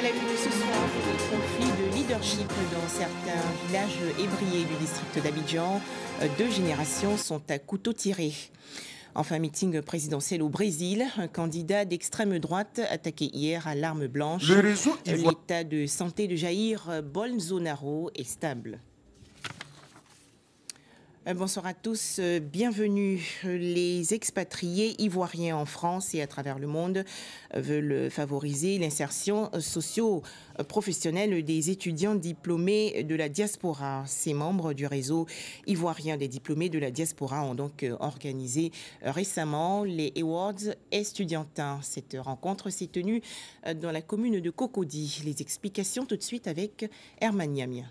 À la une de ce soir, des conflits de leadership dans certains villages ébriés du district d'Abidjan. 2 générations sont à couteau tiré. Enfin, meeting présidentiel au Brésil. Un candidat d'extrême droite attaqué hier à l'arme blanche. L'état de santé de Jair Bolsonaro est stable. Bonsoir à tous, bienvenue. Les expatriés ivoiriens en France et à travers le monde veulent favoriser l'insertion socio-professionnelle des étudiants diplômés de la diaspora. Ces membres du réseau ivoirien des diplômés de la diaspora ont donc organisé récemment les Awards estudiantins. Cette rencontre s'est tenue dans la commune de Cocody. Les explications tout de suite avec Herman Niamia.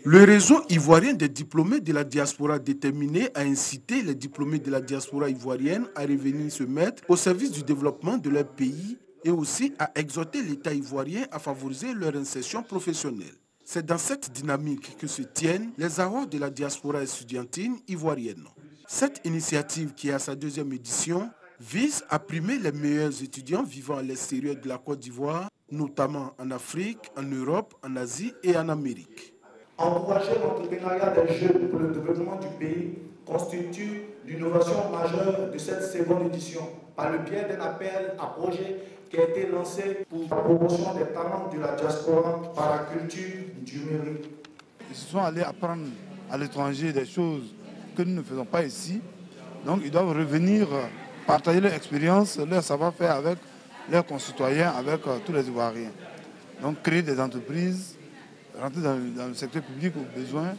Le réseau ivoirien des diplômés de la diaspora déterminé à inciter les diplômés de la diaspora ivoirienne à revenir se mettre au service du développement de leur pays et aussi à exhorter l'État ivoirien à favoriser leur insertion professionnelle. C'est dans cette dynamique que se tiennent les awards de la diaspora estudiantine ivoirienne. Cette initiative, qui est à sa 2e édition, vise à primer les meilleurs étudiants vivant à l'extérieur de la Côte d'Ivoire, notamment en Afrique, en Europe, en Asie et en Amérique. Encourager l'entrepreneuriat des jeunes pour le développement du pays constitue l'innovation majeure de cette 2e édition par le biais d'un appel à projet qui a été lancé pour la promotion des talents de la diaspora par la culture numérique. Ils sont allés apprendre à l'étranger des choses que nous ne faisons pas ici. Donc ils doivent revenir partager leur expérience, leur savoir-faire avec leurs concitoyens, avec tous les Ivoiriens. Donc créer des entreprises, rentrer dans le secteur public au besoin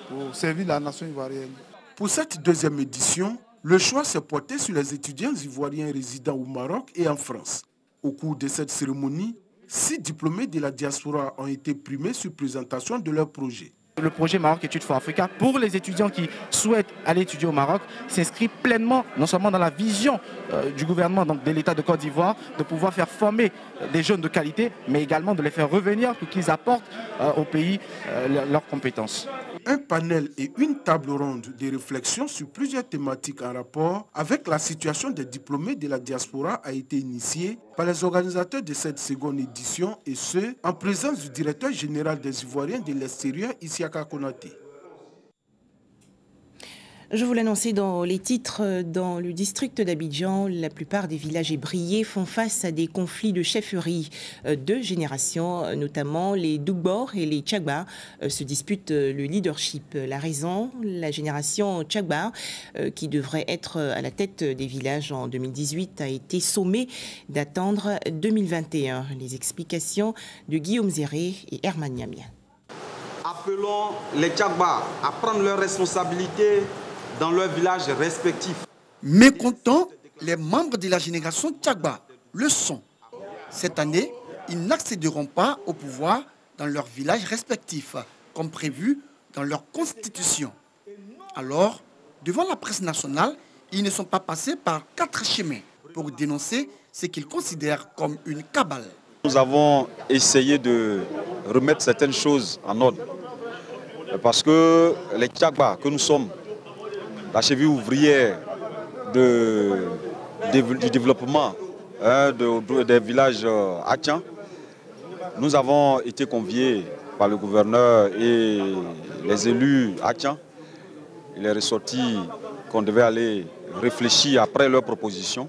pour servir la nation ivoirienne. Pour cette 2e édition, le choix s'est porté sur les étudiants ivoiriens résidant au Maroc et en France. Au cours de cette cérémonie, 6 diplômés de la diaspora ont été primés sur présentation de leur projet. Le projet Maroc Études for Africa, pour les étudiants qui souhaitent aller étudier au Maroc, s'inscrit pleinement, non seulement dans la vision du gouvernement, donc de l'État de Côte d'Ivoire, de pouvoir faire former des jeunes de qualité, mais également de les faire revenir pour qu'ils apportent au pays leurs compétences. Un panel et une table ronde de réflexion sur plusieurs thématiques en rapport avec la situation des diplômés de la diaspora a été initié par les organisateurs de cette 2e édition et ce, en présence du directeur général des Ivoiriens de l'extérieur, Isiaka Konaté. Je vous l'annonçais dans les titres, dans le district d'Abidjan, la plupart des villages ébriés font face à des conflits de chefferie. 2 générations, notamment les Dougbor et les Tchagba, se disputent le leadership. La raison, la génération Tchagba, qui devrait être à la tête des villages en 2018, a été sommée d'attendre 2021. Les explications de Guillaume Zéré et Herman Niamia. Appelons les Tchagba à prendre leurs responsabilités dans leurs villages respectifs. Mécontents, les membres de la génération Tchagba le sont. Cette année, ils n'accéderont pas au pouvoir dans leurs villages respectifs, comme prévu dans leur constitution. Alors, devant la presse nationale, ils ne sont pas passés par 4 chemins pour dénoncer ce qu'ils considèrent comme une cabale. Nous avons essayé de remettre certaines choses en ordre. Parce que les Tchagba que nous sommes, la cheville ouvrière du développement des villages Atchan, nous avons été conviés par le gouverneur et les élus Atchan. Il est ressorti qu'on devait aller réfléchir après leurs propositions.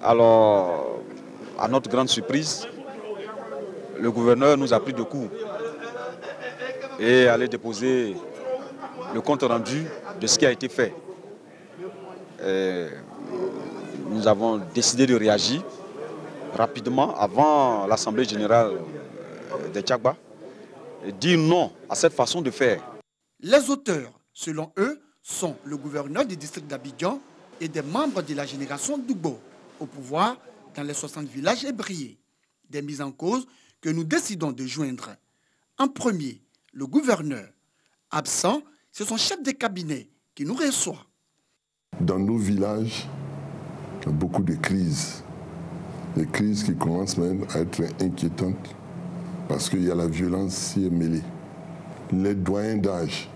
Alors, à notre grande surprise, le gouverneur nous a pris de court et allait déposer le compte rendu de ce qui a été fait. Nous avons décidé de réagir rapidement avant l'Assemblée générale des Tchagba et dire non à cette façon de faire. Les auteurs, selon eux, sont le gouverneur du district d'Abidjan et des membres de la génération Doubo, au pouvoir dans les 60 villages ébriés. Des mises en cause que nous décidons de joindre. En premier, le gouverneur. Absent, c'est son chef de cabinet qui nous reçoit. Dans nos villages, il y a beaucoup de crises. Des crises qui commencent même à être inquiétantes parce qu'il y a la violence qui est mêlée. Les doyens d'âge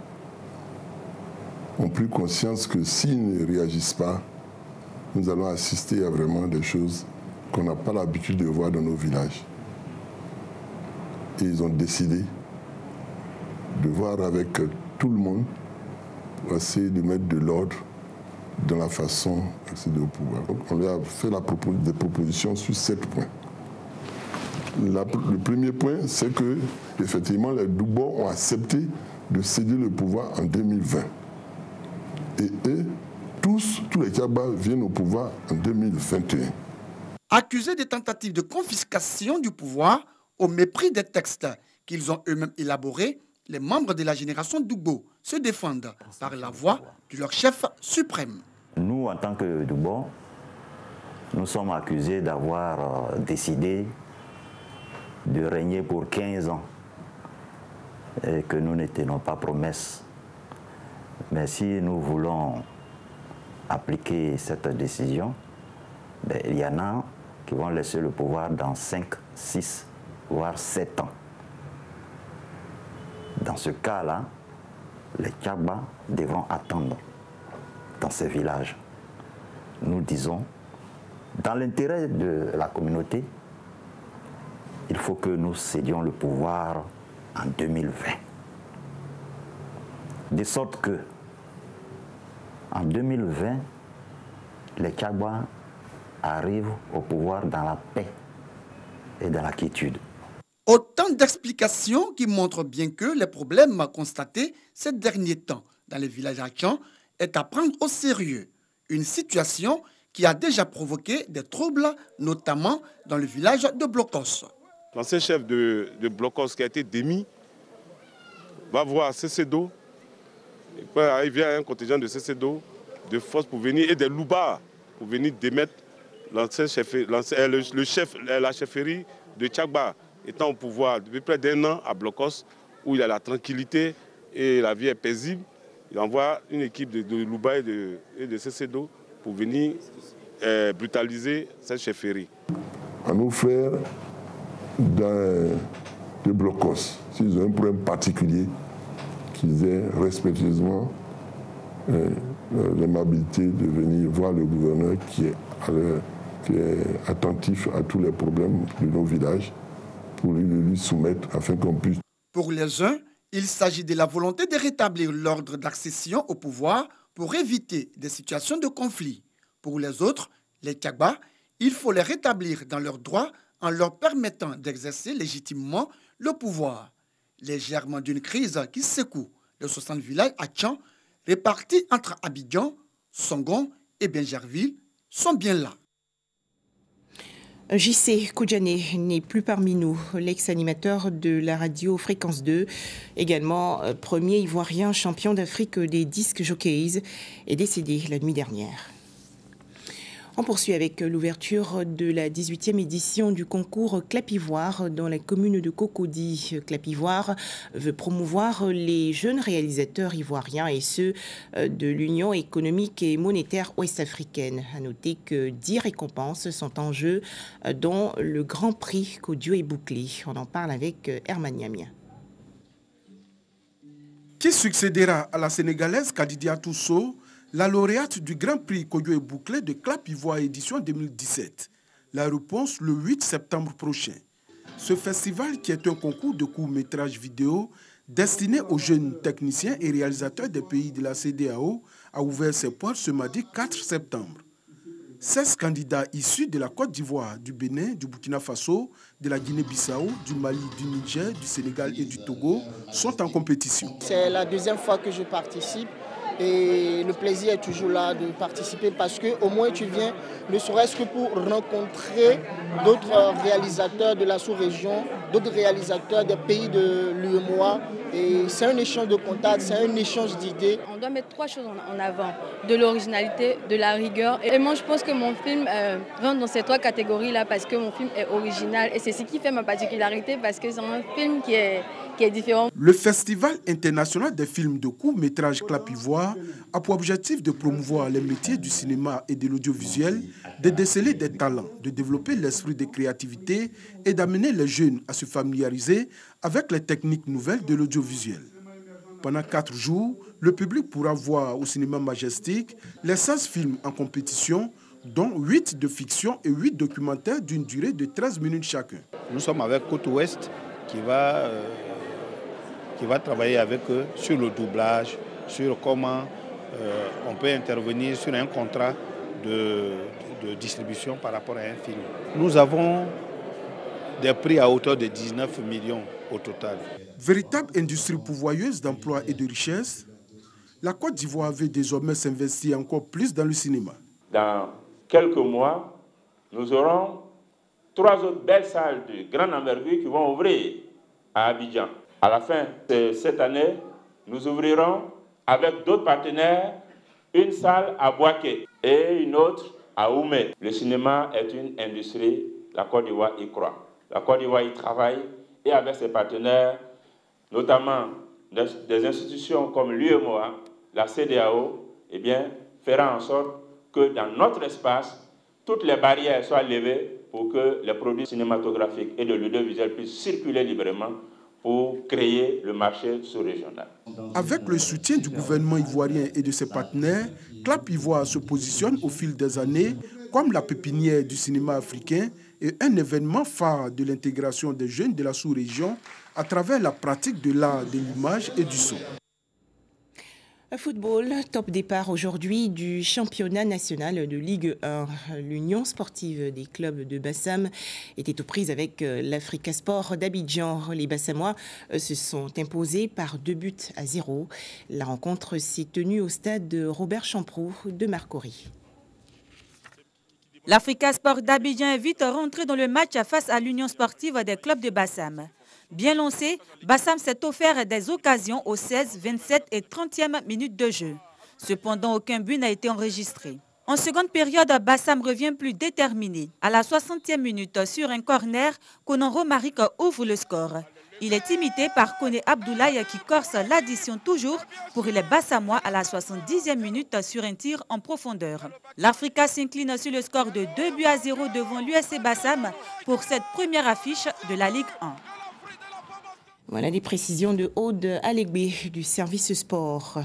ont pris conscience que s'ils ne réagissent pas, nous allons assister à vraiment des choses qu'on n'a pas l'habitude de voir dans nos villages. Et ils ont décidé de voir avec tout le monde pour essayer de mettre de l'ordre dans la façon d'accéder au pouvoir. Donc, on leur a fait des propositions sur 7 points. Le premier point, c'est que effectivement les Doubo ont accepté de céder le pouvoir en 2020. Et eux, tous les Tchagba viennent au pouvoir en 2021. Accusés de tentatives de confiscation du pouvoir au mépris des textes qu'ils ont eux-mêmes élaborés, les membres de la génération Doubo se défendent par la voix de leur chef suprême. Nous, en tant que Doubo, nous sommes accusés d'avoir décidé de régner pour 15 ans et que nous ne tenons pas promesse. Mais si nous voulons appliquer cette décision, il y en a qui vont laisser le pouvoir dans 5, 6, voire 7 ans. Dans ce cas-là, les Tchagba devront attendre dans ces villages. Nous disons, dans l'intérêt de la communauté, il faut que nous cédions le pouvoir en 2020. De sorte que, en 2020, les Tchagba arrivent au pouvoir dans la paix et dans la quiétude. Autant d'explications qui montrent bien que les problèmes constatés ces derniers temps dans les villages Achan est à prendre au sérieux. Une situation qui a déjà provoqué des troubles, notamment dans le village de Blokos. L'ancien chef de Blokos qui a été démis va voir CCDO. Il vient un contingent de CCDO, de force pour venir, et des Louba pour venir démettre l'ancien chef, la chefferie de Tchagba étant au pouvoir depuis près d'1 an à Blokos, où il y a la tranquillité et la vie est paisible. Il envoie une équipe de Louba et de CCDO pour venir brutaliser cette chefferie. À nos frères de Blokos, s'ils ont un problème particulier, qu'ils aient respectueusement l'aimabilité de venir voir le gouverneur qui est attentif à tous les problèmes de nos villages pour lui soumettre afin qu'on puisse. Pour les uns, il s'agit de la volonté de rétablir l'ordre d'accession au pouvoir pour éviter des situations de conflit. Pour les autres, les Tchagba, il faut les rétablir dans leurs droits en leur permettant d'exercer légitimement le pouvoir. Les germes d'une crise qui secoue les 60 villages Achan, répartis entre Abidjan, Songon et Benjerville, sont bien là. JC Koudjane n'est plus parmi nous, l'ex-animateur de la radio Fréquence 2, également premier Ivoirien champion d'Afrique des disques jockeys, est décédé la nuit dernière. On poursuit avec l'ouverture de la 18e édition du concours Clapivoire dans la commune de Cocody. Clapivoire veut promouvoir les jeunes réalisateurs ivoiriens et ceux de l'Union économique et monétaire ouest-africaine. À noter que 10 récompenses sont en jeu, dont le Grand Prix qu'audio est bouclé. On en parle avec Herman Niamia. Qui succédera à la Sénégalaise Kadidia Tousso, la lauréate du Grand Prix Koyo et Bouclé de Clapivoire édition 2017. La réponse le 8 septembre prochain. Ce festival, qui est un concours de courts-métrages vidéo destiné aux jeunes techniciens et réalisateurs des pays de la CEDEAO, a ouvert ses portes ce mardi 4 septembre. 16 candidats issus de la Côte d'Ivoire, du Bénin, du Burkina Faso, de la Guinée-Bissau, du Mali, du Niger, du Sénégal et du Togo sont en compétition. C'est la deuxième fois que je participe. Et le plaisir est toujours là de participer parce qu'au moins tu viens, ne serait-ce que pour rencontrer d'autres réalisateurs de la sous-région, d'autres réalisateurs des pays de l'UEMOA. Et c'est un échange de contacts, c'est un échange d'idées. On doit mettre 3 choses en avant, de l'originalité, de la rigueur. Et moi je pense que mon film rentre dans ces 3 catégories-là parce que mon film est original. Et c'est ce qui fait ma particularité parce que c'est un film qui est différent. Le Festival international des films de court-métrage Clapivoire a pour objectif de promouvoir les métiers du cinéma et de l'audiovisuel, de déceler des talents, de développer l'esprit de créativité et d'amener les jeunes à se familiariser avec les techniques nouvelles de l'audiovisuel. Pendant 4 jours, le public pourra voir au cinéma Majestic les 16 films en compétition, dont 8 de fiction et 8 documentaires d'une durée de 13 minutes chacun. Nous sommes avec Côte Ouest qui va travailler avec eux sur le doublage, sur comment on peut intervenir sur un contrat de distribution par rapport à un film. Nous avons des prix à hauteur de 19 millions au total. Véritable industrie pourvoyeuse d'emplois et de richesses, la Côte d'Ivoire veut désormais s'investir encore plus dans le cinéma. Dans quelques mois, nous aurons 3 autres belles salles de grande envergure qui vont ouvrir à Abidjan. À la fin de cette année, nous ouvrirons avec d'autres partenaires une salle à Bouaké et une autre à Oumé. Le cinéma est une industrie, la Côte d'Ivoire y croit. La Côte d'Ivoire y travaille et avec ses partenaires, notamment des institutions comme l'UEMOA, la CEDEAO, fera en sorte que dans notre espace, toutes les barrières soient levées pour que les produits cinématographiques et de l'audiovisuel puissent circuler librement pour créer le marché sous-régional. Avec le soutien du gouvernement ivoirien et de ses partenaires, CLAP Ivoire se positionne au fil des années comme la pépinière du cinéma africain et un événement phare de l'intégration des jeunes de la sous-région à travers la pratique de l'art de l'image et du son. Football, top départ aujourd'hui du championnat national de Ligue 1. L'Union sportive des clubs de Bassam était aux prises avec l'Africa Sport d'Abidjan. Les Bassamois se sont imposés par 2-0. La rencontre s'est tenue au stade Robert Champroux de Marcory. L'Africa Sport d'Abidjan est vite rentré dans le match face à l'Union sportive des clubs de Bassam. Bien lancé, Bassam s'est offert des occasions aux 16, 27 et 30e minutes de jeu. Cependant, aucun but n'a été enregistré. En seconde période, Bassam revient plus déterminé. À la 60e minute, sur un corner, Konan Romaric ouvre le score. Il est imité par Kone Abdoulaye qui corse l'addition toujours pour les Bassamois à la 70e minute sur un tir en profondeur. L'Africa s'incline sur le score de 2-0 devant l'USC Bassam pour cette première affiche de la Ligue 1. Voilà les précisions de Aude Alegbe du service sport.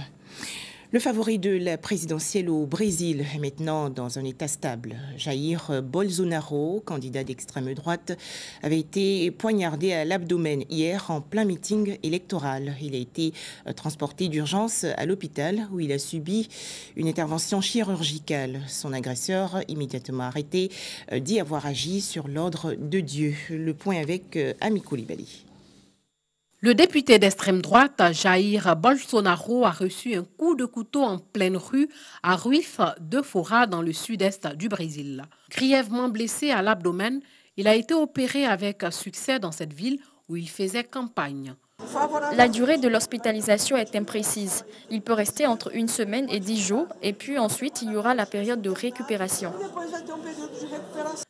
Le favori de la présidentielle au Brésil est maintenant dans un état stable. Jair Bolsonaro, candidat d'extrême droite, avait été poignardé à l'abdomen hier en plein meeting électoral. Il a été transporté d'urgence à l'hôpital où il a subi une intervention chirurgicale. Son agresseur, immédiatement arrêté, dit avoir agi sur l'ordre de Dieu. Le point avec Ami Koulibaly. Le député d'extrême droite, Jair Bolsonaro, a reçu un coup de couteau en pleine rue à Ruif de Fora, dans le sud-est du Brésil. Grièvement blessé à l'abdomen, il a été opéré avec succès dans cette ville où il faisait campagne. La durée de l'hospitalisation est imprécise. Il peut rester entre 1 semaine et 10 jours, et puis ensuite il y aura la période de récupération.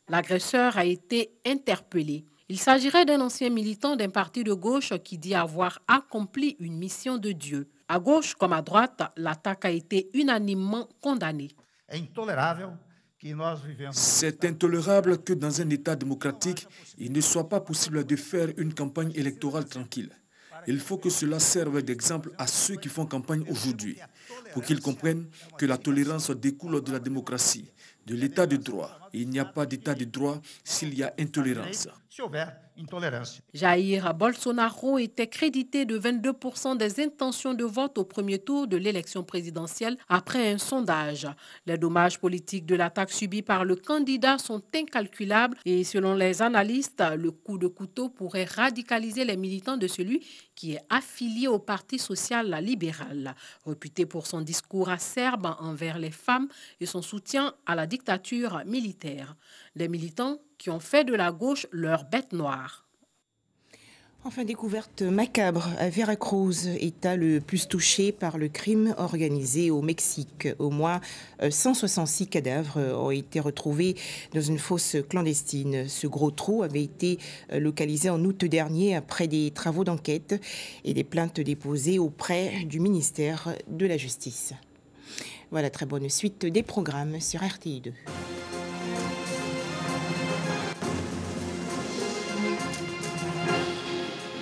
L'agresseur a été interpellé. Il s'agirait d'un ancien militant d'un parti de gauche qui dit avoir accompli une mission de Dieu. À gauche comme à droite, l'attaque a été unanimement condamnée. C'est intolérable que dans un État démocratique, il ne soit pas possible de faire une campagne électorale tranquille. Il faut que cela serve d'exemple à ceux qui font campagne aujourd'hui, pour qu'ils comprennent que la tolérance découle de la démocratie, de l'état de droit. Et il n'y a pas d'état de droit s'il y a intolérance. Jair Bolsonaro était crédité de 22% des intentions de vote au premier tour de l'élection présidentielle après un sondage. Les dommages politiques de l'attaque subie par le candidat sont incalculables et selon les analystes, le coup de couteau pourrait radicaliser les militants de celui qui est affilié au Parti social-libéral, réputé pour son discours acerbe envers les femmes et son soutien à la dictature militaire. Des militants qui ont fait de la gauche leur bête noire. Enfin, découverte macabre à Veracruz, État le plus touché par le crime organisé au Mexique. Au moins 166 cadavres ont été retrouvés dans une fosse clandestine. Ce gros trou avait été localisé en août dernier après des travaux d'enquête et des plaintes déposées auprès du ministère de la Justice. Voilà, très bonne suite des programmes sur RTI2.